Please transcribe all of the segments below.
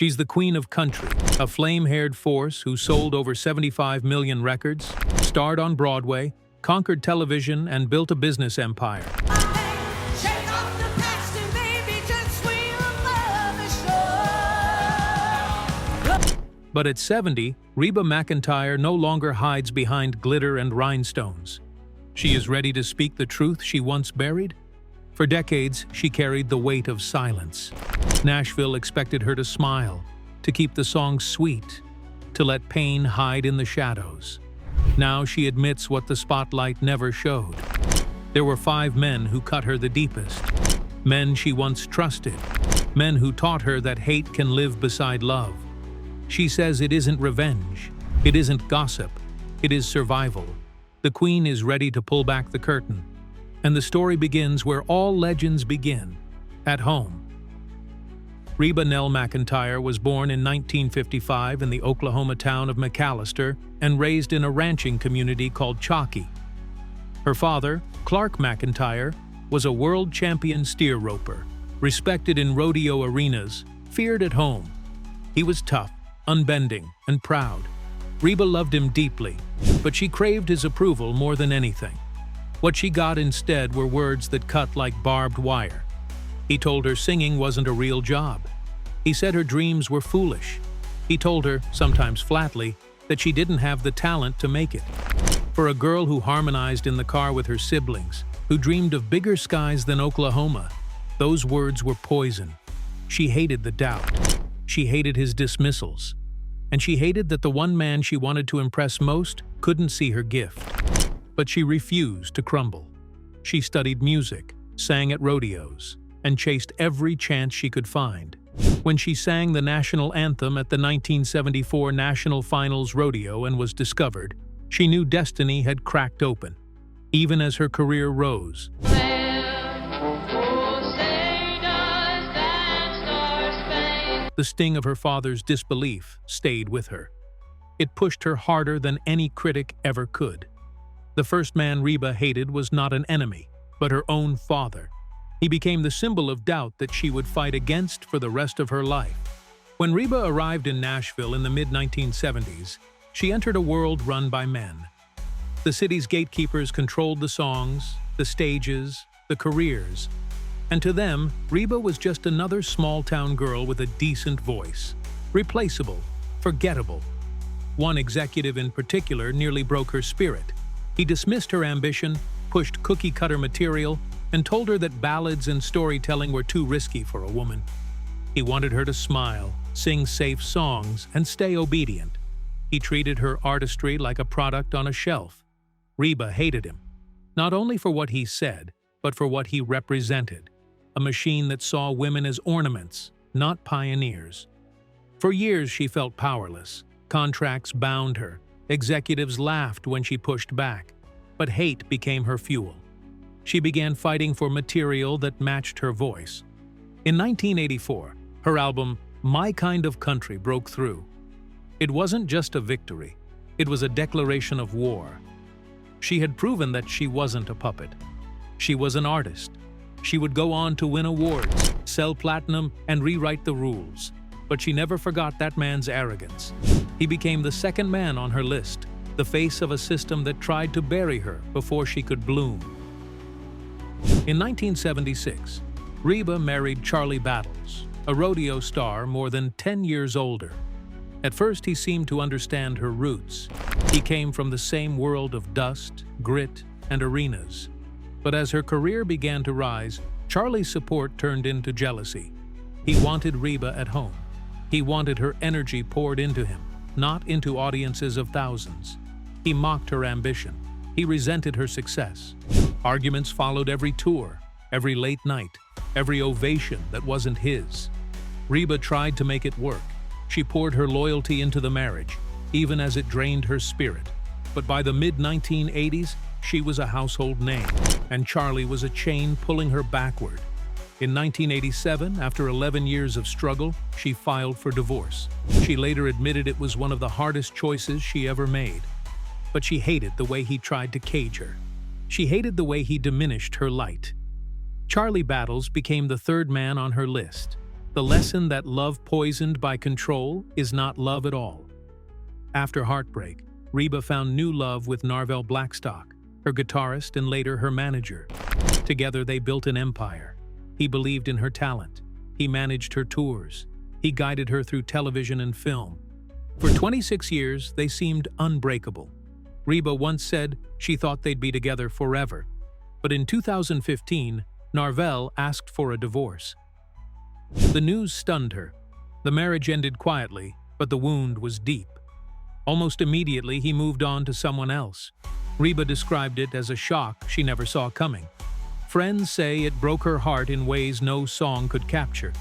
She's the queen of country, a flame-haired force who sold over 75 million records, starred on Broadway, conquered television, and built a business empire. But at 70, Reba McEntire no longer hides behind glitter and rhinestones. She is ready to speak the truth she once buried. For decades, she carried the weight of silence. Nashville expected her to smile, to keep the song sweet, to let pain hide in the shadows. Now she admits what the spotlight never showed. There were 5 men who cut her the deepest. Men she once trusted. Men who taught her that hate can live beside love. She says it isn't revenge, it isn't gossip, it is survival. The Queen is ready to pull back the curtain. And the story begins where all legends begin, at home. Reba Nell McEntire was born in 1955 in the Oklahoma town of McAllister and raised in a ranching community called Chalky. Her father, Clark McEntire, was a world champion steer roper, respected in rodeo arenas, feared at home. He was tough, unbending, and proud. Reba loved him deeply, but she craved his approval more than anything. What she got instead were words that cut like barbed wire. He told her singing wasn't a real job. He said her dreams were foolish. He told her, sometimes flatly, that she didn't have the talent to make it. For a girl who harmonized in the car with her siblings, who dreamed of bigger skies than Oklahoma, those words were poison. She hated the doubt. She hated his dismissals. And she hated that the one man she wanted to impress most couldn't see her gift. But she refused to crumble. She studied music, sang at rodeos, and chased every chance she could find. When she sang the national anthem at the 1974 National Finals Rodeo and was discovered, she knew destiny had cracked open. Even as her career rose, the sting of her father's disbelief stayed with her. It pushed her harder than any critic ever could. The first man Reba hated was not an enemy, but her own father. He became the symbol of doubt that she would fight against for the rest of her life. When Reba arrived in Nashville in the mid-1970s, she entered a world run by men. The city's gatekeepers controlled the songs, the stages, the careers. And to them, Reba was just another small-town girl with a decent voice. Replaceable, forgettable. One executive in particular nearly broke her spirit. He dismissed her ambition, pushed cookie-cutter material, and told her that ballads and storytelling were too risky for a woman. He wanted her to smile, sing safe songs, and stay obedient. He treated her artistry like a product on a shelf. Reba hated him, not only for what he said, but for what he represented. A machine that saw women as ornaments, not pioneers. For years she felt powerless. Contracts bound her. Executives laughed when she pushed back. But hate became her fuel. She began fighting for material that matched her voice. In 1984, her album, My Kind of Country, broke through. It wasn't just a victory. It was a declaration of war. She had proven that she wasn't a puppet. She was an artist. She would go on to win awards, sell platinum, and rewrite the rules. But she never forgot that man's arrogance. He became the second man on her list, the face of a system that tried to bury her before she could bloom. In 1976, Reba married Charlie Battles, a rodeo star more than 10 years older. At first, he seemed to understand her roots. He came from the same world of dust, grit, and arenas. But as her career began to rise, Charlie's support turned into jealousy. He wanted Reba at home. He wanted her energy poured into him, not into audiences of thousands. He mocked her ambition. He resented her success. Arguments followed every tour, every late night, every ovation that wasn't his. Reba tried to make it work. She poured her loyalty into the marriage, even as it drained her spirit. But by the mid-1980s, she was a household name, and Charlie was a chain pulling her backward. In 1987, after 11 years of struggle, she filed for divorce. She later admitted it was one of the hardest choices she ever made. But she hated the way he tried to cage her. She hated the way he diminished her light. Charlie Battles became the third man on her list. The lesson that love poisoned by control is not love at all. After heartbreak, Reba found new love with Narvel Blackstock, her guitarist and later her manager. Together they built an empire. He believed in her talent. He managed her tours. He guided her through television and film. For 26 years, they seemed unbreakable. Reba once said she thought they'd be together forever. But in 2015, Narvel asked for a divorce. The news stunned her. The marriage ended quietly, but the wound was deep. Almost immediately, he moved on to someone else. Reba described it as a shock she never saw coming. Friends say it broke her heart in ways no song could capture.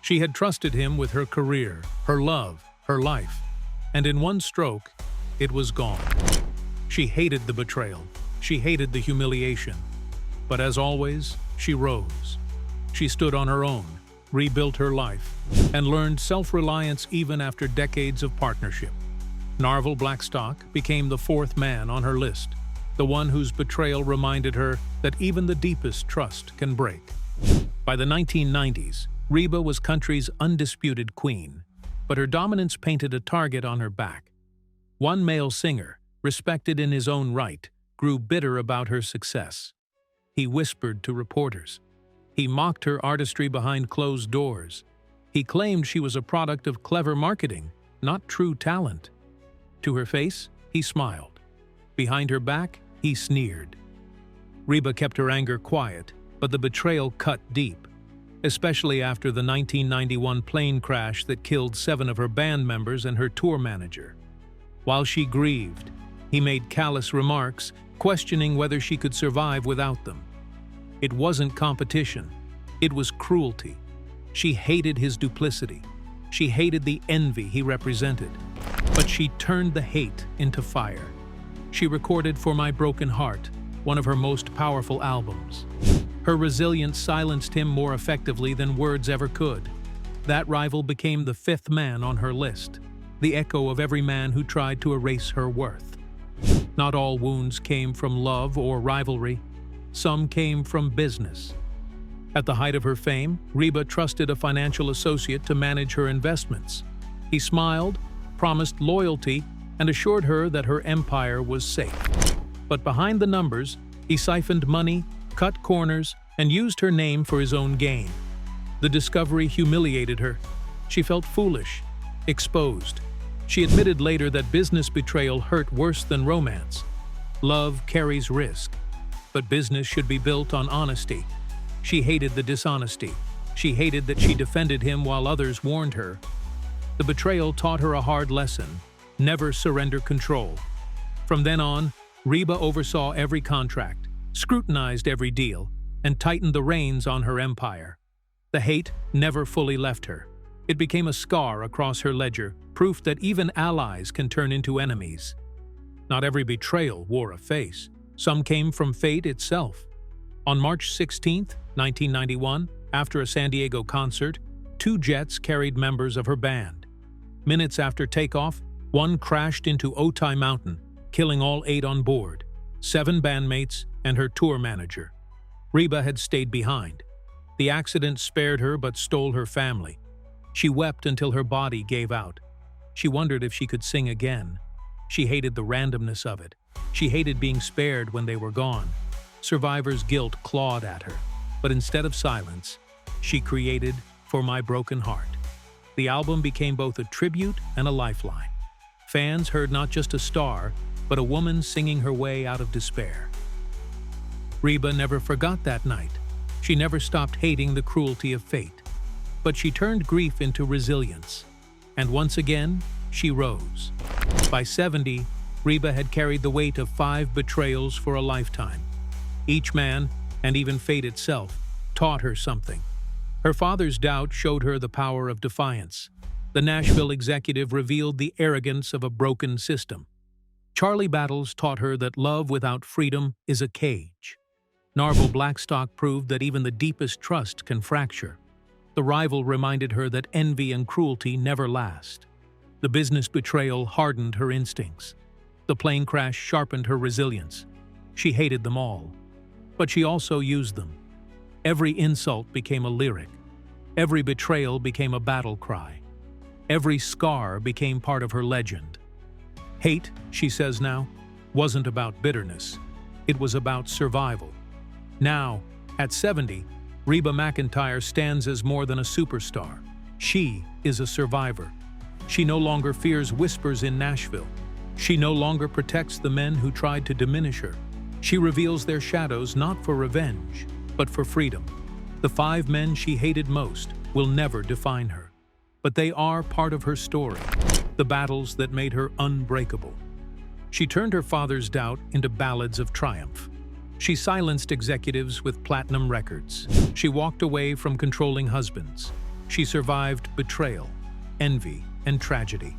She had trusted him with her career, her love, her life. And in one stroke, it was gone. She hated the betrayal. She hated the humiliation. But as always, she rose. She stood on her own, rebuilt her life, and learned self-reliance even after decades of partnership. Narvel Blackstock became the fourth man on her list, the one whose betrayal reminded her that even the deepest trust can break. By the 1990s, Reba was country's undisputed queen, but her dominance painted a target on her back. One male singer, respected in his own right, grew bitter about her success. He whispered to reporters. He mocked her artistry behind closed doors. He claimed she was a product of clever marketing, not true talent. To her face, he smiled. Behind her back, he sneered. Reba kept her anger quiet, but the betrayal cut deep, especially after the 1991 plane crash that killed 7 of her band members and her tour manager. While she grieved, he made callous remarks, questioning whether she could survive without them. It wasn't competition. It was cruelty. She hated his duplicity. She hated the envy he represented. But she turned the hate into fire. She recorded For My Broken Heart, one of her most powerful albums. Her resilience silenced him more effectively than words ever could. That rival became the 5th man on her list, the echo of every man who tried to erase her worth. Not all wounds came from love or rivalry. Some came from business. At the height of her fame, Reba trusted a financial associate to manage her investments. He smiled, promised loyalty, and assured her that her empire was safe. But behind the numbers, he siphoned money, cut corners, and used her name for his own gain. The discovery humiliated her. She felt foolish, exposed. She admitted later that business betrayal hurt worse than romance. Love carries risk, but business should be built on honesty. She hated the dishonesty. She hated that she defended him while others warned her. The betrayal taught her a hard lesson: never surrender control. From then on, Reba oversaw every contract, scrutinized every deal, and tightened the reins on her empire. The hate never fully left her. It became a scar across her ledger, proof that even allies can turn into enemies. Not every betrayal wore a face. Some came from fate itself. On March 16, 1991, after a San Diego concert, 2 jets carried members of her band. Minutes after takeoff, one crashed into Otay Mountain, killing all 8 on board, 7 bandmates and her tour manager. Reba had stayed behind. The accident spared her but stole her family. She wept until her body gave out. She wondered if she could sing again. She hated the randomness of it. She hated being spared when they were gone. Survivor's guilt clawed at her. But instead of silence, she created For My Broken Heart. The album became both a tribute and a lifeline. Fans heard not just a star, but a woman singing her way out of despair. Reba never forgot that night. She never stopped hating the cruelty of fate. But she turned grief into resilience. And once again, she rose. By 70, Reba had carried the weight of 5 betrayals for a lifetime. Each man, and even fate itself, taught her something. Her father's doubt showed her the power of defiance. The Nashville executive revealed the arrogance of a broken system. Charlie Battles taught her that love without freedom is a cage. Narvel Blackstock proved that even the deepest trust can fracture. The rival reminded her that envy and cruelty never last. The business betrayal hardened her instincts. The plane crash sharpened her resilience. She hated them all. But she also used them. Every insult became a lyric. Every betrayal became a battle cry. Every scar became part of her legend. Hate, she says now, wasn't about bitterness. It was about survival. Now, at 70, Reba McEntire stands as more than a superstar. She is a survivor. She no longer fears whispers in Nashville. She no longer protects the men who tried to diminish her. She reveals their shadows not for revenge, but for freedom. The 5 men she hated most will never define her. But they are part of her story, the battles that made her unbreakable. She turned her father's doubt into ballads of triumph. She silenced executives with platinum records. She walked away from controlling husbands. She survived betrayal, envy, and tragedy.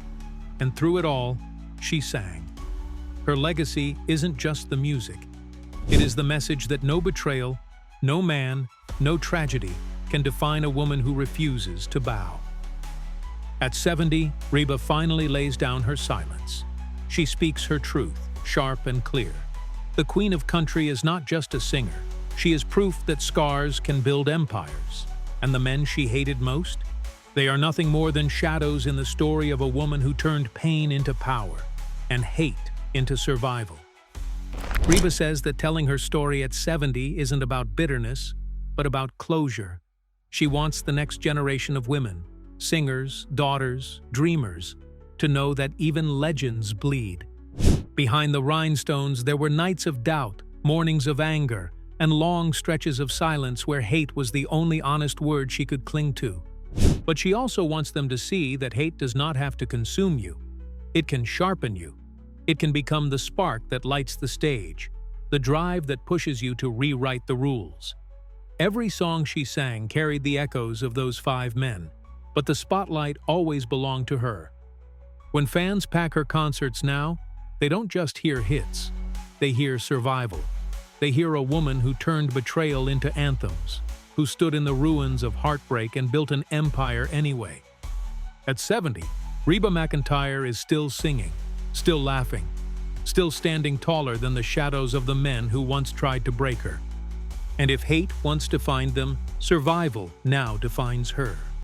And through it all, she sang. Her legacy isn't just the music. It is the message that no betrayal, no man, no tragedy can define a woman who refuses to bow. At 70, Reba finally lays down her silence. She speaks her truth, sharp and clear. The Queen of Country is not just a singer. She is proof that scars can build empires. And the men she hated most? They are nothing more than shadows in the story of a woman who turned pain into power and hate into survival. Reba says that telling her story at 70 isn't about bitterness, but about closure. She wants the next generation of women, singers, daughters, dreamers, to know that even legends bleed. Behind the rhinestones, there were nights of doubt, mornings of anger, and long stretches of silence where hate was the only honest word she could cling to. But she also wants them to see that hate does not have to consume you. It can sharpen you. It can become the spark that lights the stage, the drive that pushes you to rewrite the rules. Every song she sang carried the echoes of those 5 men, but the spotlight always belonged to her. When fans pack her concerts now, they don't just hear hits. They hear survival. They hear a woman who turned betrayal into anthems, who stood in the ruins of heartbreak and built an empire anyway. At 70, Reba McEntire is still singing, still laughing, still standing taller than the shadows of the men who once tried to break her. And if hate once defined them, survival now defines her.